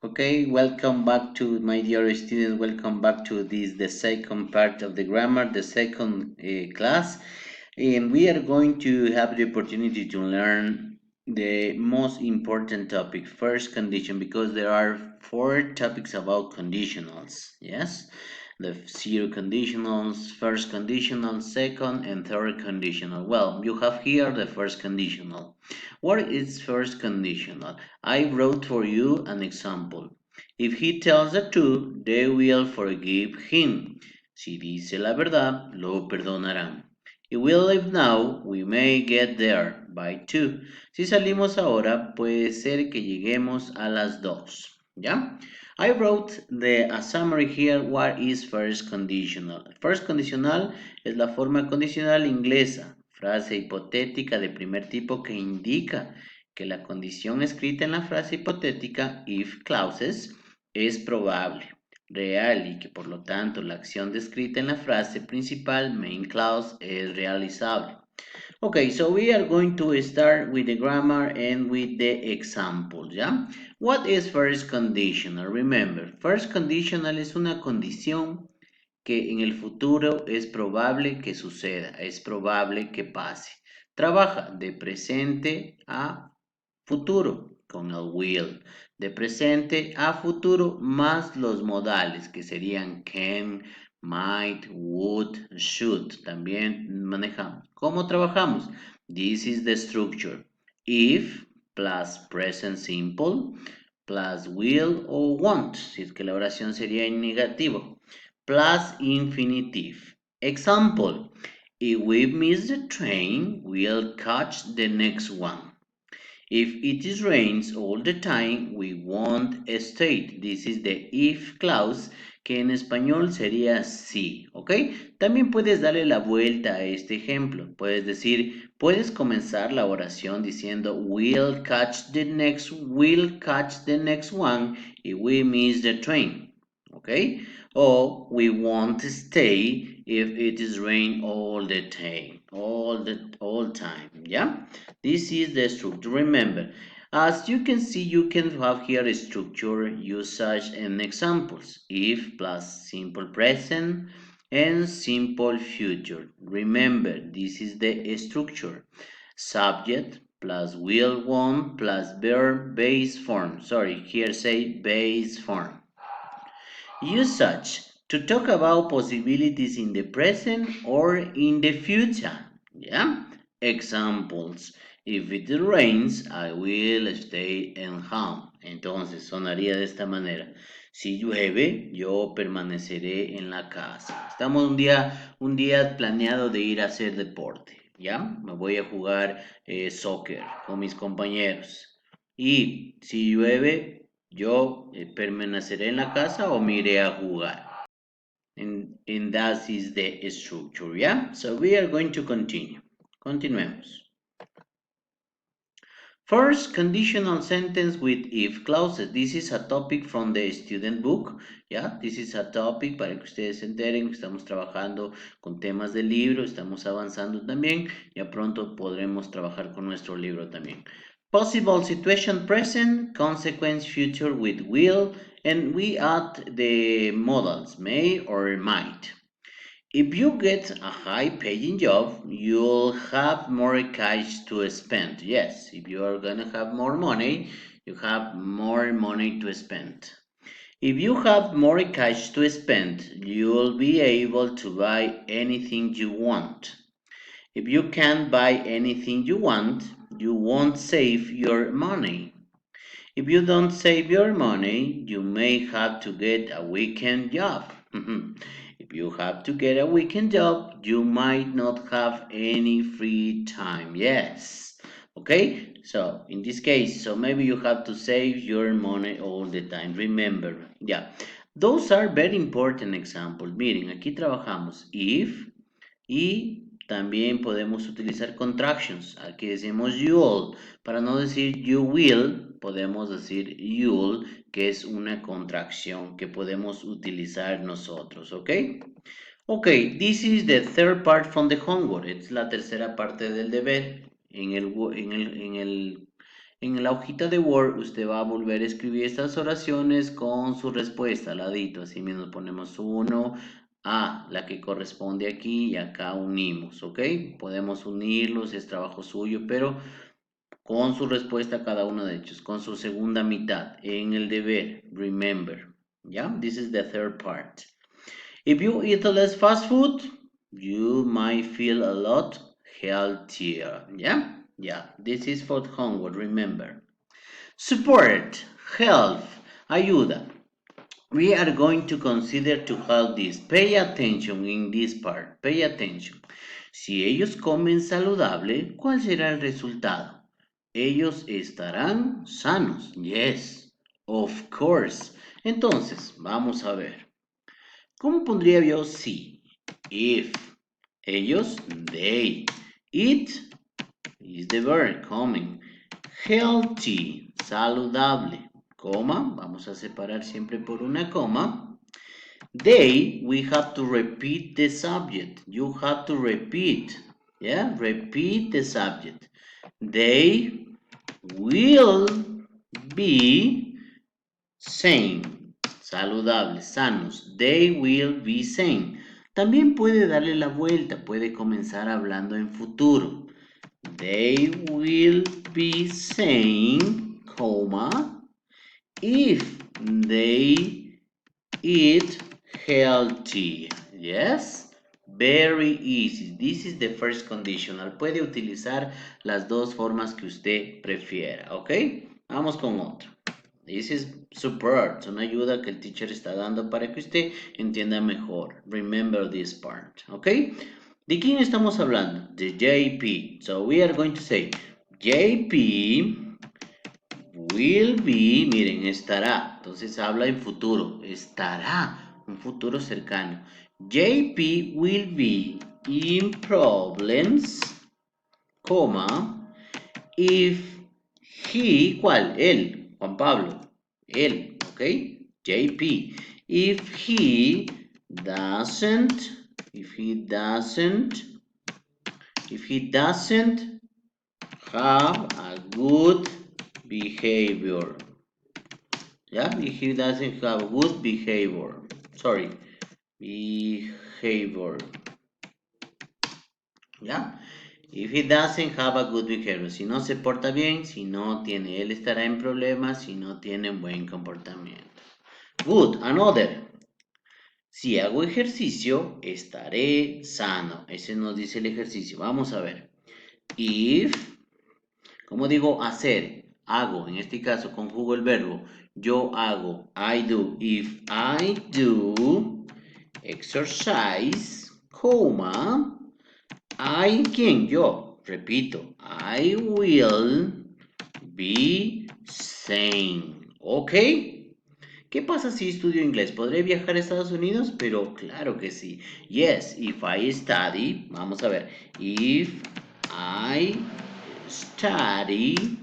Okay, welcome back to my dear students. Welcome back to the second part of the grammar, the second class, and we are going to have the opportunity to learn the most important topic, first condition, because there are four topics about conditionals. Yes, the zero conditionals, first conditional, second, and third conditional. Well, you have here the first conditional. What is first conditional? I wrote for you an example. If he tells the truth, they will forgive him. Si dice la verdad, lo perdonarán. If we leave now, we may get there by 2. Si salimos ahora, puede ser que lleguemos a las 2. ¿Ya? I wrote a summary here. What is first conditional? First conditional es la forma condicional inglesa, frase hipotética de primer tipo que indica que la condición escrita en la frase hipotética, if clauses, es probable, real y que por lo tanto la acción descrita en la frase principal, main clause, es realizable. Okay, so we are going to start with the grammar and with the examples, ¿ya? What is first conditional? Remember, first conditional es una condición que en el futuro es probable que suceda, es probable que pase. Trabaja de presente a futuro con el will. De presente a futuro más los modales que serían can, might, would, should. También manejamos. ¿Cómo trabajamos? This is the structure. If plus present simple plus will o want, si es que la oración sería en negativo, plus infinitive. Example, if we miss the train, we'll catch the next one. If it rains all the time, we won't stay. This is the if clause, que en español sería sí, ¿ok? También puedes darle la vuelta a este ejemplo. Puedes comenzar la oración diciendo we'll catch the next one if we miss the train, ¿ok? Or we won't stay if it is rain all the time, all time, yeah? This is the structure. Remember, as you can see, you can have here a structure, usage, and examples. If plus simple present and simple future. Remember, this is the structure. Subject plus will, want plus verb base form. Sorry, here say base form. Usage to talk about possibilities in the present or in the future. Yeah? Examples. If it rains, I will stay at home. Entonces sonaría de esta manera. Si llueve, yo permaneceré en la casa. Estamos un día planeado de ir a hacer deporte. ¿Ya? Me voy a jugar soccer con mis compañeros. Y si llueve, yo permaneceré en la casa o me iré a jugar. And that is the structure, yeah? So we are going to continue. Continuemos. First, conditional sentence with if clauses. This is a topic from the student book, yeah? This is a topic para que ustedes se enteren que estamos trabajando con temas del libro, estamos avanzando también, ya pronto podremos trabajar con nuestro libro también. Possible situation present, consequence future with will, and we add the modals may or might. If you get a high paying job, you'll have more cash to spend. Yes, if you are gonna have more money, you have more money to spend. If you have more cash to spend, you'll be able to buy anything you want. If you can't buy anything you want, you won't save your money. If you don't save your money, you may have to get a weekend job. If you have to get a weekend job, you might not have any free time. Yes. Okay? So, in this case, so maybe you have to save your money all the time. Remember, yeah. Those are very important examples. Miren, aquí trabajamos if y también podemos utilizar contractions. Aquí decimos you'll. Para no decir you will, podemos decir you'll, que es una contracción que podemos utilizar nosotros, ¿ok? Ok, this is the third part from the homework. Es la tercera parte del deber. En la hojita de Word usted va a volver a escribir estas oraciones con su respuesta al ladito. Así mismo ponemos 1 a la que corresponde aquí y acá unimos, ¿ok? Podemos unirlos, es trabajo suyo, pero con su respuesta a cada uno de ellos, con su segunda mitad, en el deber, remember. ¿Ya? This is the third part. If you eat less fast food, you might feel a lot healthier. Yeah? Yeah, this is for homework, remember. Support, help, ayuda. We are going to consider to help this. Pay attention in this part. Pay attention. Si ellos comen saludable, ¿cuál será el resultado? Ellos estarán sanos. Yes, of course. Entonces, vamos a ver. ¿Cómo pondría yo si? If. Ellos, they. Eat is the verb, coming. Healthy, saludable. Coma, vamos a separar siempre por una coma. They, we have to repeat the subject. You have to repeat. Yeah, repeat the subject. They will be sane, saludables, sanos. They will be sane. También puede darle la vuelta, puede comenzar hablando en futuro. They will be sane, comma, if they eat healthy. Yes, very easy. This is the first conditional. Puede utilizar las dos formas que usted prefiera, ¿ok? Vamos con otro. This is support, una ayuda que el teacher está dando para que usted entienda mejor. Remember this part, ¿ok? ¿De quién estamos hablando? De JP. So we are going to say JP will be, miren, estará. Entonces habla en futuro. Estará, un futuro cercano. JP will be in problems, coma, if he, ¿cuál? Él, Juan Pablo. Él, ¿ok? JP. If he doesn't, if he doesn't have a good behavior. Yeah, if he doesn't have good behavior. Sorry, behavior. Yeah, if he doesn't have a good behavior. Si no se porta bien, si no tiene, él estará en problemas, si no tiene buen comportamiento. Good, another. Si hago ejercicio, estaré sano. Ese nos dice el ejercicio. Vamos a ver. If, ¿cómo digo hacer? Hago, en este caso conjugo el verbo. Yo hago, I do. If I do exercise, coma, I, ¿quién? Yo. Repito, I will be sane. ¿Ok? ¿Qué pasa si estudio inglés? ¿Podré viajar a Estados Unidos? Pero claro que sí. Yes, if I study, vamos a ver. If I study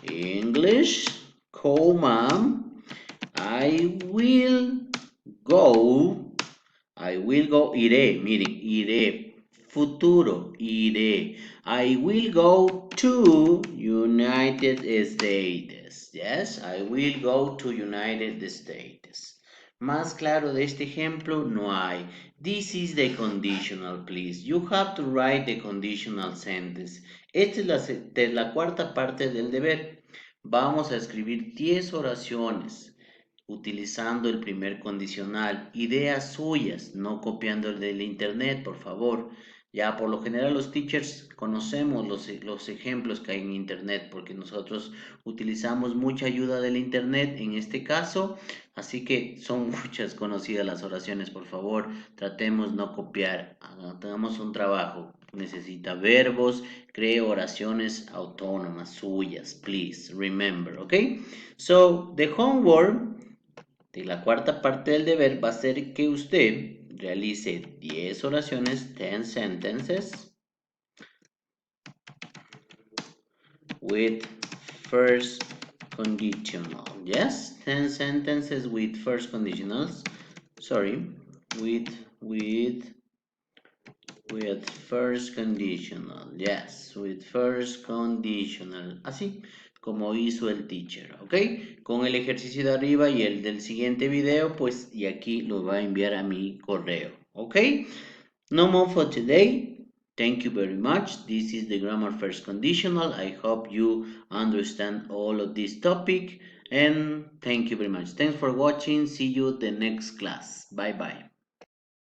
English, comma, I will go, iré, miren, iré, futuro, iré. I will go to United States. Yes, I will go to United States. Más claro de este ejemplo no hay. This is the conditional, please. You have to write the conditional sentence. Esta es la cuarta parte del deber. Vamos a escribir 10 oraciones utilizando el primer condicional. Ideas suyas, no copiando el del internet, por favor. Ya por lo general los teachers conocemos los ejemplos que hay en internet porque nosotros utilizamos mucha ayuda del internet en este caso. Así que son muchas conocidas las oraciones, por favor. Tratemos no copiar. Hagamos un trabajo. Necesita verbos, cree oraciones autónomas suyas, please remember, ¿ok? So, the homework de la cuarta parte del deber va a ser que usted realice 10 oraciones, 10 sentences, with first conditional. Yes, 10 sentences with first conditionals. Sorry, with first conditional. Yes, with first conditional. Así. como hizo el teacher, ¿ok? Con el ejercicio de arriba y el del siguiente video, pues, y aquí lo va a enviar a mi correo, ¿ok? No more for today. Thank you very much. This is the grammar first conditional. I hope you understand all of this topic and thank you very much. Thanks for watching. See you the next class. Bye bye.